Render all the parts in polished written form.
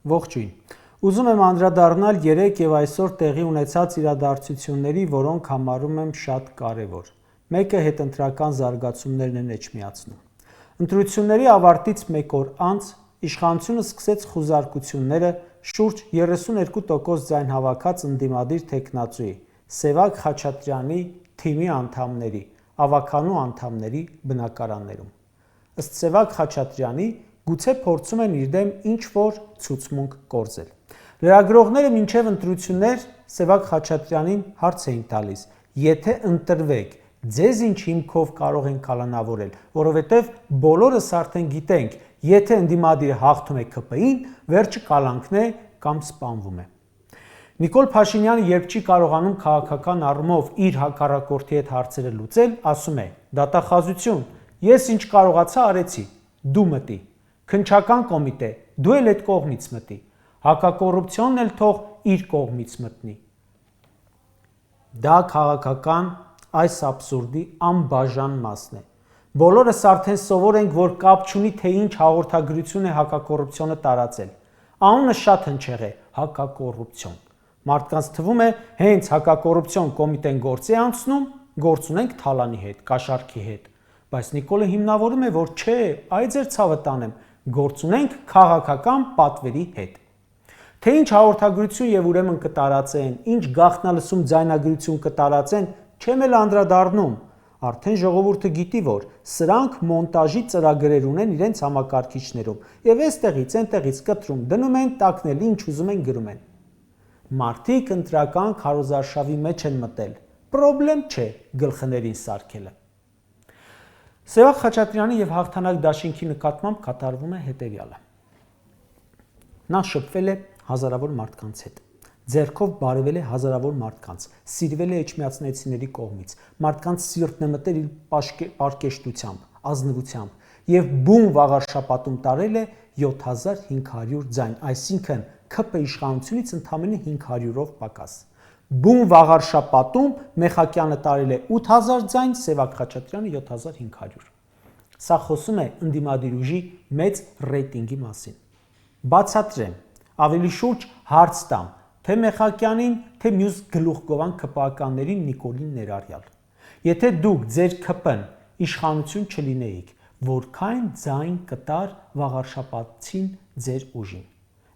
Ողջույն։ Ուզում եմ անդրադառնալ 3 եւ այսօր տեղի ունեցած իրադարձությունների, որոնք համարում եմ շատ կարևոր։ Մեկը հետընտրական զարգացումներն են էջմիածնում։ Ընտրությունների ավարտից 1 օր անց իշխանությունը սկսեց խուզարկությունները շուրջ 32% ձայն հավաքած ընդդիմադիր թեկնածուի Սևակ Խաչատրյանի թիմի անդամների, ավականու անդամների բնակարաններում։ Ըստ Սևակ Խաչատրյանի գուցե փորձում են իր դեմ ինչ-որ ցուցմունք կորզել։ Լրագրողները մինչև ընտրություններ Սևակ Խաչատրյանին հարց էին տալիս. եթե ընտրվեք, ձեզ ինչ հիմքով կարող են կալանավորել, որովհետև բոլորս արդեն գիտենք, եթե ընդդիմադիրը հաղթում է ՔՊ-ին, վերջը կալանքն է կամ սպանվում է։ Նիկոլ Փաշինյանը, երբ չի կարողանում քաղաքական առումով իր հակառակորդի հետ հարցերը լուծել, ասում է. դատախազություն, ես ինչ կարողացա արեցի, դու մտի, քննչական կոմիտե, դու էլ այդ կողմից մտի, հակակոռուպցիոնն էլ թող իր կողմից մտնի։ Դա քաղաքական այս աբսուրդի անբաժան մասն է։ Բոլորս արդեն սովոր ենք, որ կապ չունի, թե ինչ հաղորդագրություն է հակակոռուպցիոնը տարածել։ Անունը շատ հնչեղ է՝ հակակոռուպցիոն։ Մարդկանց թվում է, հենց հակակոռուպցիոն կոմիտեն գործի անցնում, գործ ունենք Թալանի հետ, Կաշառքի հետ, բայց Նիկոլը հիմնավորում է, որ չէ, այ ձեր ցավը տանեմ, գործ ունենք քաղաքական պատվերի հետ։ Թե ինչ հաղորդագրություն եւ ուրեմն կտարածեն, ինչ գաղտնալսում ձայնագրություն կտարածեն, չեմ էլ անդրադառնում։ Արդեն ժողովուրդը գիտի, որ սրանք մոնտաժի ծրագրեր ունեն իրենց համակարգիչներում եւ այստեղից, այնտեղից կտրում, դնում են, տակնել, ինչ ուզում են գրում են։ Մարդիկ ընտրական քարոզարշավի մեջ են մտել։ Պրոբլեմ չէ գլխներին սարքելը։ Սևակ Խաչատրյանի եւ Հաղթանակ դաշինքի նկատմամբ կատարվում է հետեւյալը։ Նա շփվել է հազարավոր մարդկանց հետ։ Ձեռքով բարևել է հազարավոր մարդկանց, սիրվել է էջմիածնեցիների կողմից, մարդկանց սիրտն է մտել իր պարկեշտությամբ, ազնվությամբ եւ բուն վաղարշապատում տարել է 7500 ձայն, այսինքն ՔՊ իշխանությունից ընդամենը 500-ով պակաս։ Բուն վաղարշապատում Մեխակյանը տարել է 8000 ձայն, Սևակ Խաչատրյանը 7500։ Սա խոսում է ընդդիմադիր ուժի մեծ ռեյտինգի մասին։ Բացատրեմ, ավելի շուրջ հարց տամ, թե Մեխակյանին, թե մյուս գլուխգովան ՔՊ-ականներին Նիկոլին ներառյալ։ Եթե դուք ձեր ՔՊ-ն իշխանություն չլինեիք, որքան ձայն կտար վաղարշապատին ձեր ուժին։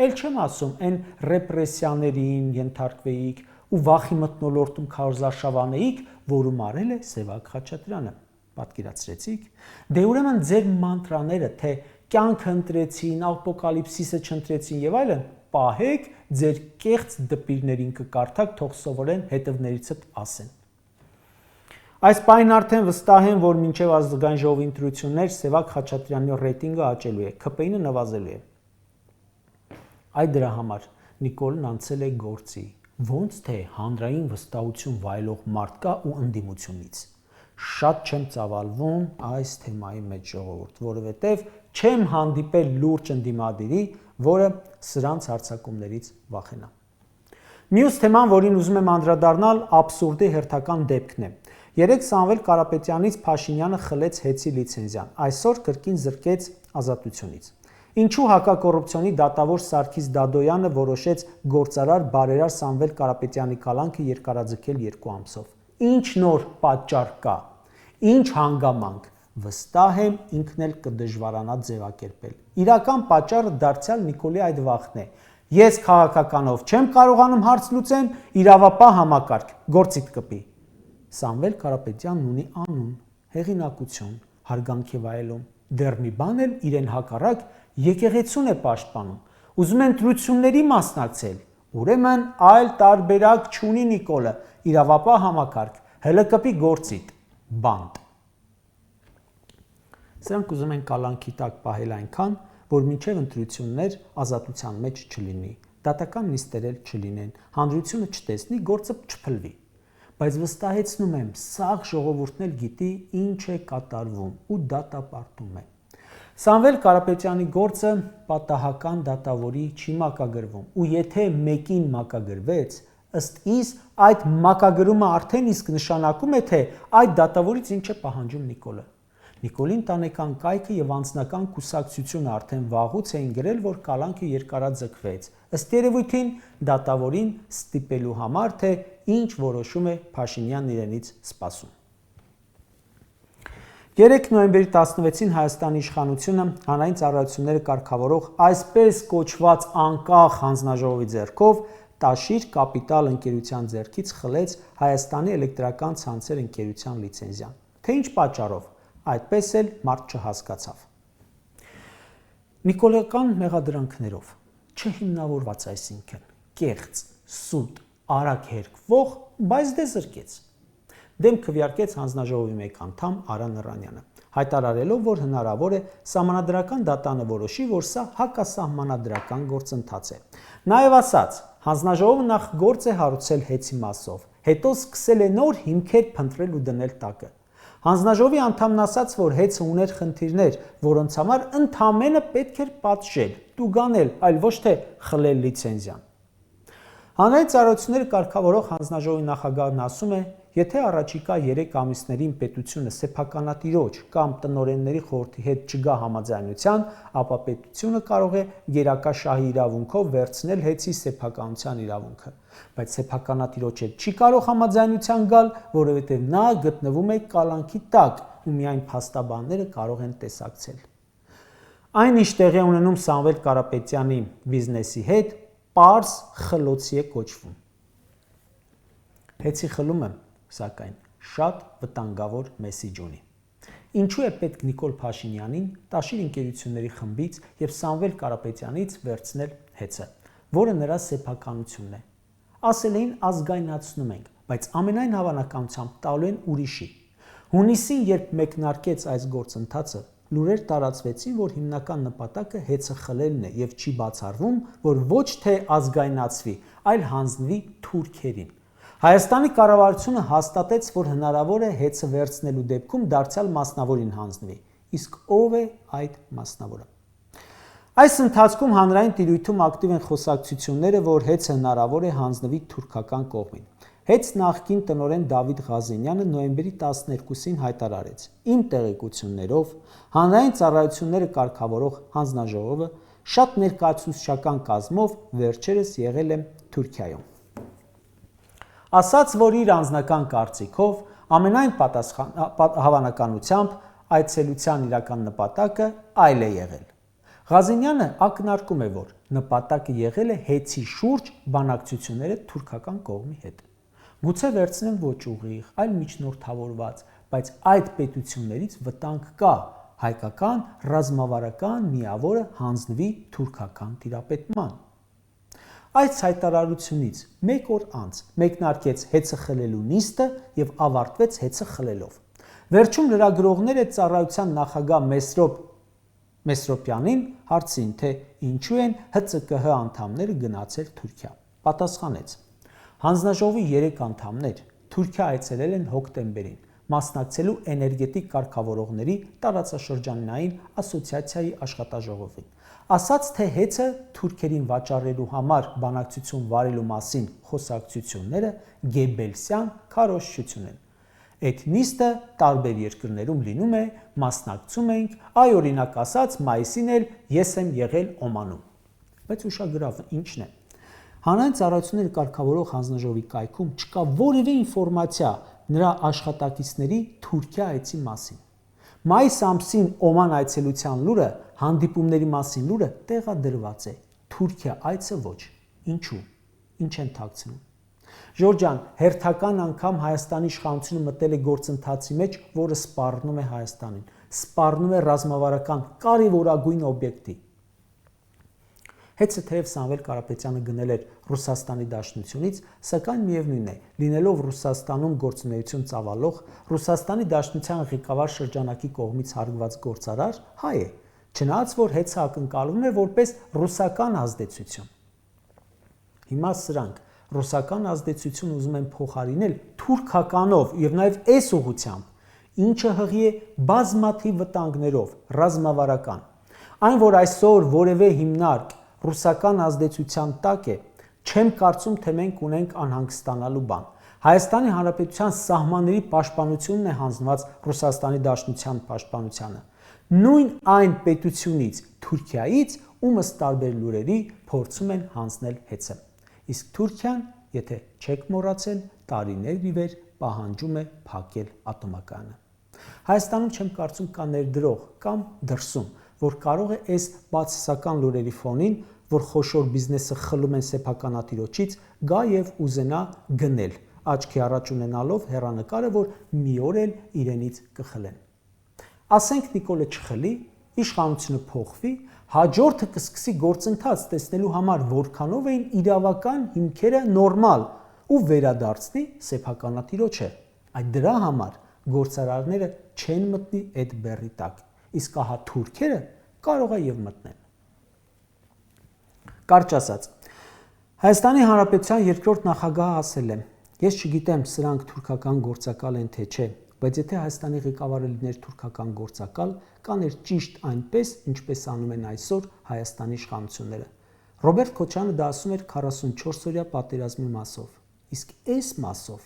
Էլ չեմ ասում այն ռեպրեսիաներին ենթարկվեիք ու վախի մթնոլորտում քարոզարշավ անեիք, որում արել է Սևակ Խաչատրյանը։ Պատկերացրեցիք։ Դե ուրեմն ձեր մանտրաները, թե կյանքը ընտրեցին, ապոկալիպսիսը չընտրեցին եւ այլն, պահեք ձեր կեղծ դպիրներին կկարդաք, թող սովորեն հետևներիցդ ասեն։ Այս պահին արդեն վստահ եմ, որ մինչև ազգային ժողովի ընտրություններ Սևակ Խաչատրյանի ռեյտինգը աճելու է, ՔՊ-ինը նվազելու է։ Այդ դրա համար Նիկոլն անցել է գործի, ոնց թե հանրային վստահություն վայելող մարդ կա ու ընդդիմությունից։ Շատ չեմ ծավալվում այս թեմայի մեջ ժողովուրդ, որովհետև չեմ հանդիպել լուրջ ընդդիմադիրի, որը սրանց հարձակումներից վախենա։ Մյուս թեման, որին ուզում եմ անդրադառնալ, աբսուրդի հերթական դեպքն է։ Երեկ Սամվել Կարապետյանից Փաշինյանը խլեց հեծի լիցենզիան, այսօր կրկին զրկեց ազատությունից։ Ինչու հակակոռուպցիոնի դատավոր Սարգիս Դադոյանը որոշեց գործարար բարերար Սամվել Կարապետյանի կալանքը երկարաձգել 2 ամսով։ Ինչ նոր պատճառ կա, ինչ հանգամանք, վստահ եմ ինքն էլ կդժվարանա ձևակերպել։ Իրական պատճառը դարձյալ Նիկոլի այդ վախն է։ Ես քաղաքականով չեմ կարողանում հարց լուծեմ, իրավապահ համակարգ, գործիք կպի։ Սամվել Կարապետյանն ունի անուն, հեղինակություն, հարգանք է վայելում, դեռ մի բան էլ իրեն հակառակ եկեղեցուն է պաշտպանում, ուզում է ընտրությունների մասնակցել, ուրեմն այլ տարբերակ չունի Նիկոլը, իրավապահ համակարգ, հələ կպի գործիք, բանտ։ Սրանք ուզում են կալանքի տակ պահել այնքան, որ մինչև ընտրություններ ազատության մեջ չլինի, դատական նիստեր էլ չլինեն, հանրությունը չտեսնի, գործը չփլվի։ Բայց վստահեցնում եմ, սաղ ժողովուրդն էլ գիտի ինչ է կատարվում ու դատապարտում է։ Սամվել Կարապետյանի գործը պատահական դատավորի չի մակագրվում ու եթե մեկին մակագրվեց, ըստ իս այդ մակագրումը արդեն իսկ նշանակում է, թե այդ դատավորից ինչ է պահանջում Նիկոլը։ Նիկոլին տանեկան կայքը եւ անձնական կուսակցությունը արդեն վաղուց էին գրել, որ կալանքը երկարաձգվեց։ Ըստ երևույթին դատավորին ստիպելու համար, թե ինչ որոշում է Փաշինյանն իրենից սպասում։ 3 նոյեմբերի 16-ին Հայաստանի իշխանությունը հանրային ծառայությունները կարգավորող այսպես կոչված անկախ հանձնաժողովի ձեռքով Տաշիր Կապիտալ ընկերության ձեռքից խլեց Հայաստանի էլեկտրական ցանցեր ընկերության լիցենզիան։ Թե ինչ պատճառով, այդպես էլ մարդ չհասկացավ։ Նիկոլական մեղադրանքներով չհիմնավորված, այսինքն կեղծ, սուտ, արագ հերկվող, բայց դե զրկեց։ Դեմ քվեարկեց հանձնաժողովի մեկ անդամ Արա Նռանյանը, հայտարարելով, որ հնարավոր է սահմանադրական դատանը որոշի, որ սա հակասահմանադրական գործընթաց է։ Նաև ասաց, հանձնաժողովը նախ գործ է հարուցել հեծի մասով, հետո սկսել է նոր հիմքեր փնտրել ու դնել տակը։ Հանձնաժողովի անդամն ասաց, որ հեծը ուներ խնդիրներ, որոնց համար ընդամենը պետք էր պատժել, տուգանել, այլ ոչ թե խլել լիցենզիան։ Հանրային ծառայությունները կարգավորող հանձնաժողովի նախագահն ասում է, եթե առաջիկա 3 ամիսներին պետությունը սեփականատիրոջ կամ տնօրենների խորհրդի հետ չգա համաձայնության, ապա պետությունը կարող է գերակա շահի իրավունքով վերցնել հեծի սեփականության իրավունքը, բայց սեփականատիրոջ հետ չի կարող համաձայնության գալ, որովհետև նա գտնվում է կալանքի տակ ու միայն փաստաբանները կարող են տեսակցել։ Այն ինչ տեղի է ունենում Սամվել Կարապետյանի բիզնեսի հետ, պարզ խլոցի է կոչվում։ Հեծի խլումը, սակայն, շատ վտանգավոր մեսիջ ունի։ Ինչու է պետք Նիկոլ Փաշինյանին Տաշիր ընկերությունների խմբից եւ Սամվել Կարապետյանից վերցնել հեծը, որը նրա սեփականությունն է։ Ասել էին ազգայնացնում ենք, բայց ամենայն հավանականությամբ տալու են ուրիշի։ Հունիսին, երբ մեկնարկեց այս գործընթացը, լուրեր տարածվեցին, որ հիմնական նպատակը հեծը խլելն է եւ չի բացառվում, որ ոչ թե ազգայնացվի, այլ հանձնվի թուրքերին։ Հայաստանի կառավարությունը հաստատեց, որ հնարավոր է հեծը վերցնելու դեպքում դարձյալ մասնավորին հանձնվի, իսկ ով է այդ մասնավորը։ Այս ընթացքում հանրային տիրույթում ակտիվ են խոսակցությունները, որ հեծը հնարավոր է հանձնվի թուրքական կողմին։ Հեծ նախկին տնօրեն Դավիթ Ղազենյանը նոյեմբերի 12-ին հայտարարեց. Իմ տեղեկություններով հանրային ծառայությունները կարգավորող հանձնաժողովը շատ ներկայացուցչական կազմով վերջերս եղել է Թուրքիայում։ Ասաց, որ իր անձնական կարծիքով ամենայն հավանականությամբ այցելության իրական նպատակը այլ է եղել։ Ղազենյանը ակնարկում է, որ նպատակը եղել է հեծի շուրջ բանակցությունները թուրքական կողմի հետ։ Գուցե վերցնեն ոչ ուղիղ, այլ միջնորդավորված, բայց այդ պետություններից վտանգ կա, հայկական ռազմավարական միավորը հանձնվի թուրքական տիրապետման։ Այս հայտարարությունից մեկ օր անց մեկնարկեց հեծը խլելու նիստը եւ ավարտվեց հեծը խլելով։ Վերջում լրագրողները ծառայության նախագահ Մեսրոպյանին հարցին, թե ինչու են ՀԾԿՀ անդամները գնացել Թուրքիա։ Պատասխանեց. Հանձնաժողովի 3 անդամներ Թուրքիա այցելել են հոկտեմբերին, մասնակցելու էներգետիկ կարգավորողների տարածաշրջանային ասոցիացիայի աշխատաժողովին։ Ասաց, թե հեծը թուրքերին վաճառելու համար բանակցություն վարելու մասին խոսակցությունները գեբելսյան քարոզչություն են։ Այդ նիստը տարբեր երկրներում լինում է, մասնակցում ենք, այ օրինակ ասած, մայիսին էլ ես եմ եղել Օմանում։ Բայց ուշագրավը ինչն է։ Հանրային ծառայությունները կարգավորող հանձնաժողովի կայքում չկա որևէ ինֆորմացիա նրա աշխատակիցների Թուրքիա այցի մասին։ Մայիս ամսին Օման այցելության լուրը, հանդիպումների մասին լուրը տեղադրված է։ Թուրքիա այցը ոչ։ Ինչու։ Ինչ են թաքցնում։ Ժորժան, հերթական անգամ Հայաստանի իշխանությունը մտել է գործընթացի մեջ, որը սպառնում է Հայաստանին, սպառնում է ռազմավարական կարևորագույն օբյեկտի։ Հեծը թեև Սամվել Կարապետյանը գնել էր Ռուսաստանի Դաշնությունից, սակայն միևնույն է, լինելով Ռուսաստանում գործունեություն ծավալող Ռուսաստանի Դաշնության ղեկավար շրջանակի կողմից հարգված գործարար հայ է, չնայած որ հեծը ակնկալվում է որպես ռուսական ազդեցություն։ Հիմա սրանք ռուսական ազդեցություն ուզում են փոխարինել թուրքականով եւ նաեւ այս ուղղությամբ, ինչը հղի է բազմաթիվ վտանգներով, ռազմավարական։ Այն, որ այսօր որևէ հիմնարկ ռուսական ազդեցության տակ է, չեմ կարծում, թե մենք ունենք անհանգստանալու բան։ Հայաստանի Հանրապետության սահմանների պաշտպանությունն է հանձնված Ռուսաստանի Դաշնության պաշտպանությանը։ Նույն այն պետությունից Թուրքիայից, ում ըստ տարբեր լուրերի փորձում են հանձնել հեծը։ Իսկ Թուրքիան, եթե չեք մոռացել, տարիներ ի վեր պահանջում է փակել ատոմակայանը։ Հայաստանում չեմ կարծում կա ներդրող կամ դրսում, որ կարող է այս բացասական լուրերի ֆոնին, որ խոշոր բիզնեսը խլում են սեփականատիրոջից, գա եւ ուզենա գնել, աչքի առաջ ունենալով հեռանկարը, որ մի օր էլ իրենից կխլեն։ Ասենք Նիկոլը չխլի, իշխանությունը փոխվի, հաջորդը կսկսի գործընթաց տեսնելու համար, որքանով էին իրավական հիմքերը նորմալ ու վերադարձնի սեփականատիրոջը։ Այդ դրա համար գործարարները չեն մտնի այդ բեռի տակ, իսկ ահա թուրքերը կարող է եւ մտնեն։ Կարճ ասած, Հայաստանի Հանրապետության երկրորդ նախագահը ասել է. Ես չգիտեմ սրանք թուրքական գործակալ են թե չէ, բայց եթե Հայաստանի ղեկավարը լիներ թուրքական գործակալ, կաներ ճիշտ այնպես, ինչպես անում են այսօր Հայաստանի իշխանությունները։ Ռոբերտ Քոչյանը դա ասում էր 44-օրյա պատերազմի մասով։ Իսկ այս մասով,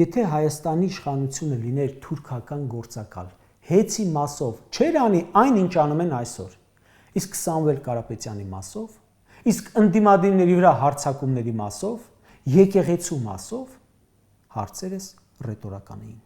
եթե Հայաստանի իշխանությունը լիներ թուրքական գործակալ, հեծի մասով չէր անի այն, ինչ անում են այսօր։ Իսկ Սամվել Կարապետյանի մասով, իսկ ընդդիմադիրների վրա հարձակումների մասով, եկեղեցու մասով հարցերս ռետորական էին։